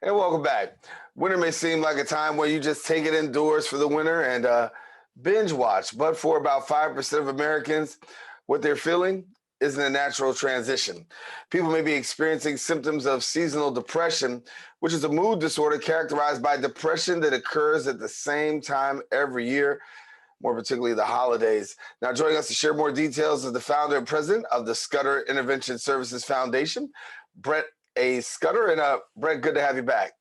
And welcome back. Winter may seem like a time where you just take it indoors for the winter and binge watch, but for about 5% of Americans, what they're feeling isn't a natural transition. People may be experiencing symptoms of seasonal depression, which is a mood disorder characterized by depression that occurs at the same time every year, more particularly the holidays. Now, joining us to share more details is the founder and president of the Scudder Intervention Services Foundation, Brett A. Scudder. And Brett, good to have you back.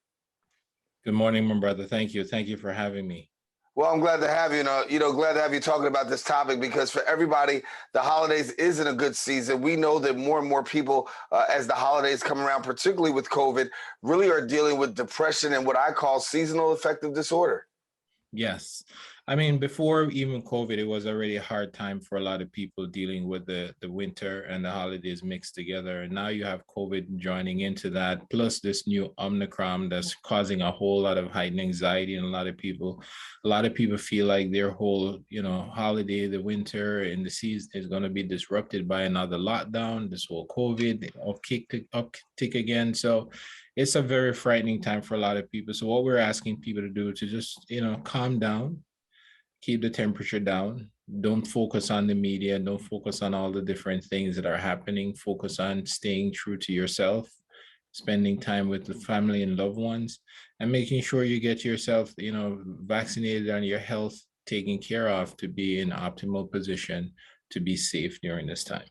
Good morning, my brother. Thank you. Thank you for having me. Well, I'm glad to have you. Glad to have you talking about this topic because for everybody, the holidays isn't a good season. We know that more and more people, as the holidays come around, particularly with COVID, really are dealing with depression and what I call seasonal affective disorder. Yes. I mean, before even COVID, it was already a hard time for a lot of people dealing with the winter and the holidays mixed together. And now you have COVID joining into that, plus this new Omicron that's causing a whole lot of heightened anxiety in a lot of people. A lot of people feel like their whole, holiday, the winter and the season is going to be disrupted by another lockdown, this whole COVID uptick again. So it's a very frightening time for a lot of people. So what we're asking people to do to just, calm down, keep the temperature down. Don't focus on the media. Don't focus on all the different things that are happening. Focus on staying true to yourself, spending time with the family and loved ones, and making sure you get yourself, vaccinated and your health taken care of to be in optimal position to be safe during this time.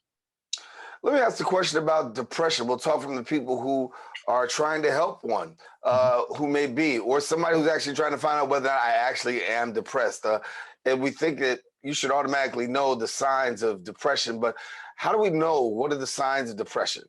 Let me ask the question about depression. We'll talk from the people who are trying to help one, who may be, or somebody who's actually trying to find out whether I actually am depressed. And we think that you should automatically know the signs of depression, but how do we know what are the signs of depression?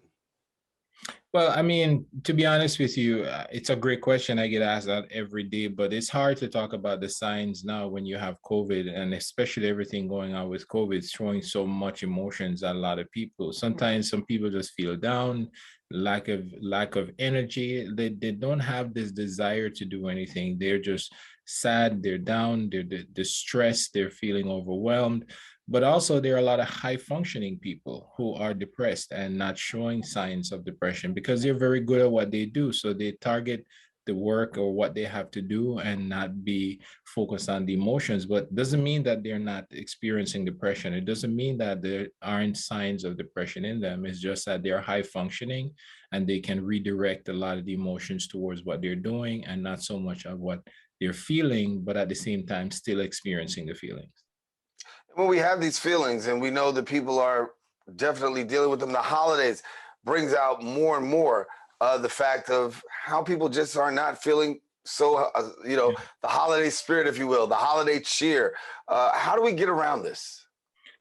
Well, I mean, to be honest with you, it's a great question. I get asked that every day, but it's hard to talk about the signs now when you have COVID, and especially everything going on with COVID, it's showing so much emotions at a lot of people. Sometimes some people just feel down, lack of energy. They don't have this desire to do anything. They're just sad, they're down, they're distressed, they're feeling overwhelmed. But also there are a lot of high functioning people who are depressed and not showing signs of depression because they're very good at what they do. So they target the work or what they have to do and not be focused on the emotions. But doesn't mean that they're not experiencing depression. It doesn't mean that there aren't signs of depression in them. It's just that they're high functioning and they can redirect a lot of the emotions towards what they're doing and not so much of what they're feeling, but at the same time still experiencing the feelings. When we have these feelings and we know that people are definitely dealing with them, the holidays brings out more and more the fact of how people just are not feeling so, the holiday spirit, if you will, the holiday cheer. How do we get around this?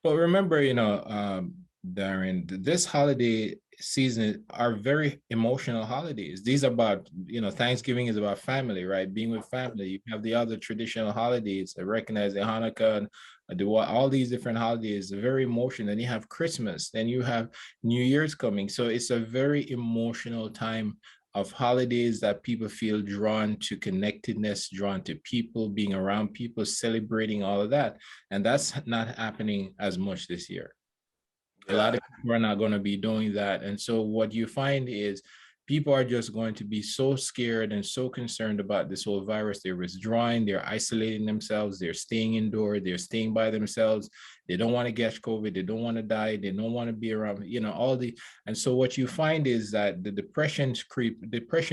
Well, remember, Daren, this holiday season are very emotional holidays. These are about, Thanksgiving is about family, right? Being with family. You have the other traditional holidays, recognizing Hanukkah and all these different holidays, very emotional. Then you have Christmas, then you have New Year's coming. So it's a very emotional time of holidays that people feel drawn to connectedness, drawn to people, being around people, celebrating all of that. And that's not happening as much this year. A lot of people are not going to be doing that. And so what you find is people are just going to be so scared and so concerned about this whole virus. They're withdrawing, they're isolating themselves, they're staying indoors, they're staying by themselves. They don't want to catch COVID, they don't want to die, they don't want to be around, and so what you find is that the depression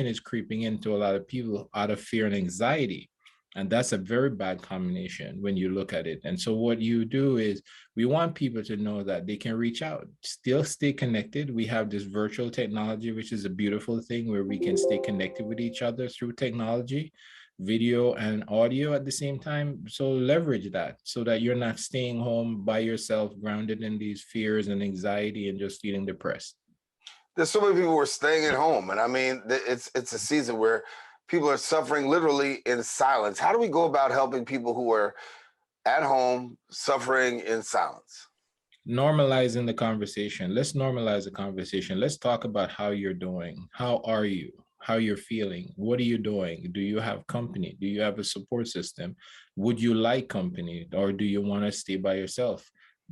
is creeping into a lot of people out of fear and anxiety. And that's a very bad combination when you look at it. And so what you do is we want people to know that they can reach out, still stay connected. We have this virtual technology, which is a beautiful thing where we can stay connected with each other through technology, video and audio at the same time. So leverage that so that you're not staying home by yourself, grounded in these fears and anxiety and just feeling depressed. There's so many people who are staying at home. And I mean, it's a season where people are suffering literally in silence. How do we go about helping people who are at home suffering in silence? Normalizing the conversation. Let's normalize the conversation. Let's talk about how you're doing. How are you? How you're feeling? What are you doing? Do you have company? Do you have a support system? Would you like company or do you want to stay by yourself?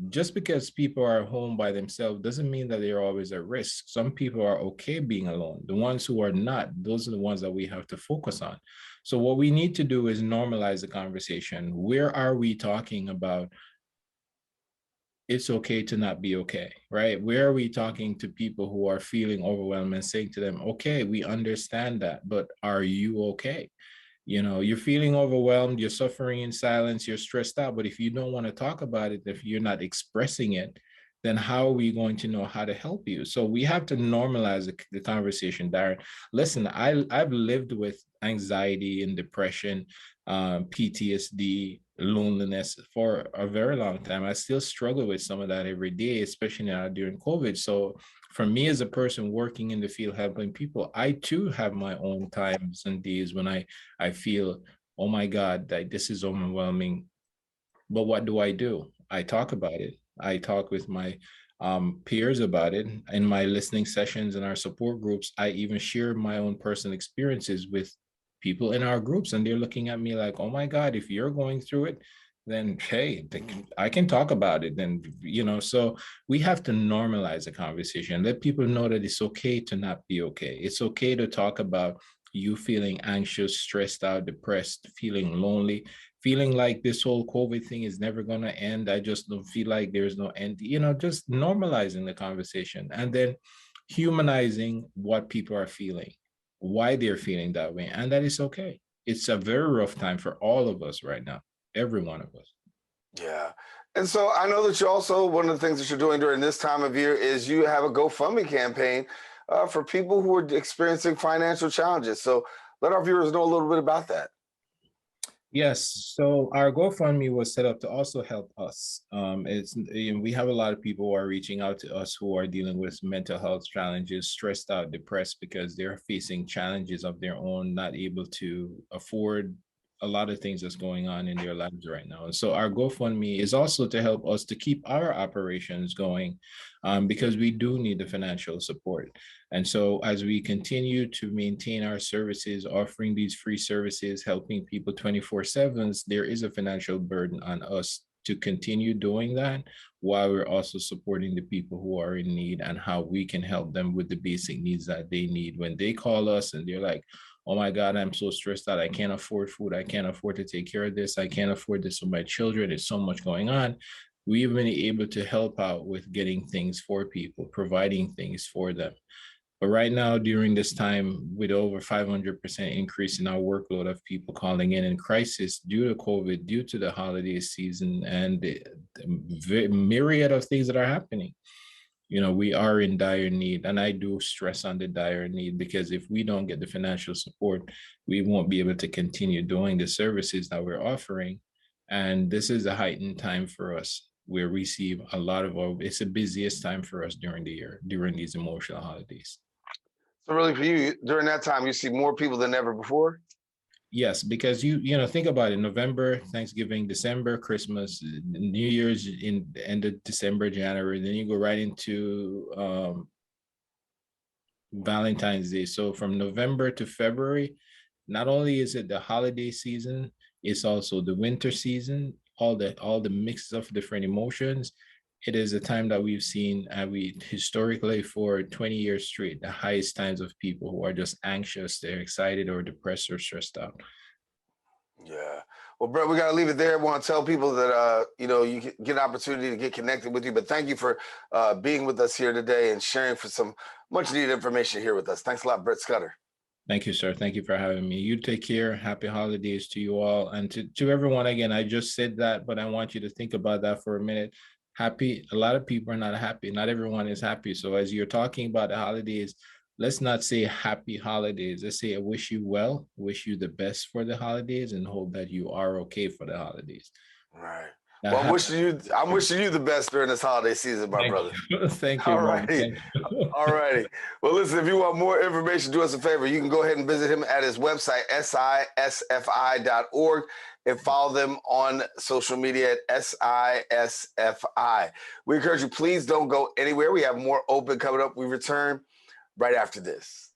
just because people are home by themselves doesn't mean that they're always at risk. Some people are okay being alone. The ones who are not, those are the ones that we have to focus on. So what we need to do is normalize the conversation. Where are we talking about it's okay to not be okay, right? Where are we talking to people who are feeling overwhelmed and saying to them, okay, we understand that, but are you okay? You know, you're feeling overwhelmed, you're suffering in silence, you're stressed out, but if you don't want to talk about it, if you're not expressing it, then how are we going to know how to help you? So we have to normalize the conversation, Daren. Listen, I've lived with anxiety and depression, PTSD, loneliness for a very long time. I still struggle with some of that every day, especially now during COVID. So for me as a person working in the field helping people, I too have my own times and days when I feel, oh my God, that this is overwhelming. But what do? I talk about it. I talk with my peers about it in my listening sessions and our support groups. I even share my own personal experiences with people in our groups, and they're looking at me like, "Oh my God, if you're going through it, then hey, I can talk about it." Then so we have to normalize the conversation. Let people know that it's okay to not be okay. It's okay to talk about you feeling anxious, stressed out, depressed, feeling lonely, feeling like this whole COVID thing is never going to end. I just don't feel like there's no end, just normalizing the conversation and then humanizing what people are feeling, why they're feeling that way, and that is okay. It's a very rough time for all of us right now, every one of us. Yeah. And so I know that you also, one of the things that you're doing during this time of year is you have a GoFundMe campaign for people who are experiencing financial challenges. So let our viewers know a little bit about that. Yes, so our GoFundMe was set up to also help us. We have a lot of people who are reaching out to us who are dealing with mental health challenges, stressed out, depressed because they're facing challenges of their own, not able to afford a lot of things that's going on in their lives right now. And so our GoFundMe is also to help us to keep our operations going, because we do need the financial support. And so as we continue to maintain our services, offering these free services, helping people 24/7, there is a financial burden on us to continue doing that while we're also supporting the people who are in need and how we can help them with the basic needs that they need. When they call us and they're like, oh my God, I'm so stressed out. I can't afford food. I can't afford to take care of this. I can't afford this for my children. There's so much going on. We've been able to help out with getting things for people, providing things for them. But right now, during this time, with over 500% increase in our workload of people calling in crisis due to COVID, due to the holiday season, and the myriad of things that are happening, we are in dire need. And I do stress on the dire need because if we don't get the financial support, we won't be able to continue doing the services that we're offering. And this is a heightened time for us. We receive a lot of it's the busiest time for us during the year, during these emotional holidays. So really for you, during that time, you see more people than ever before? Yes, because think about it, November, Thanksgiving, December, Christmas, New Year's in the end of December, January, then you go right into Valentine's Day. So from November to February, not only is it the holiday season, it's also the winter season, all the mixes of different emotions. It is a time that we've seen, we historically for 20 years straight, the highest times of people who are just anxious, they're excited or depressed or stressed out. Yeah. Well, Brett, we got to leave it there. I want to tell people that, you get an opportunity to get connected with you. But thank you for being with us here today and sharing for some much needed information here with us. Thanks a lot, Brett Scudder. Thank you, sir. Thank you for having me. You take care. Happy holidays to you all. And to everyone, again, I just said that, but I want you to think about that for a minute. A lot of people are not happy. Not everyone is happy. So as you're talking about the holidays, let's not say happy holidays. Let's say I wish you well, wish you the best for the holidays, and hope that you are okay for the holidays. Right. Well, Now, I'm wishing you the best during this holiday season, my brother. thank you, All brother. righty. Thank you. All righty. Well, listen, if you want more information, do us a favor. You can go ahead and visit him at his website, sisfi.org, and follow them on social media at SISFI. We encourage you, please don't go anywhere. We have more open coming up. We return right after this.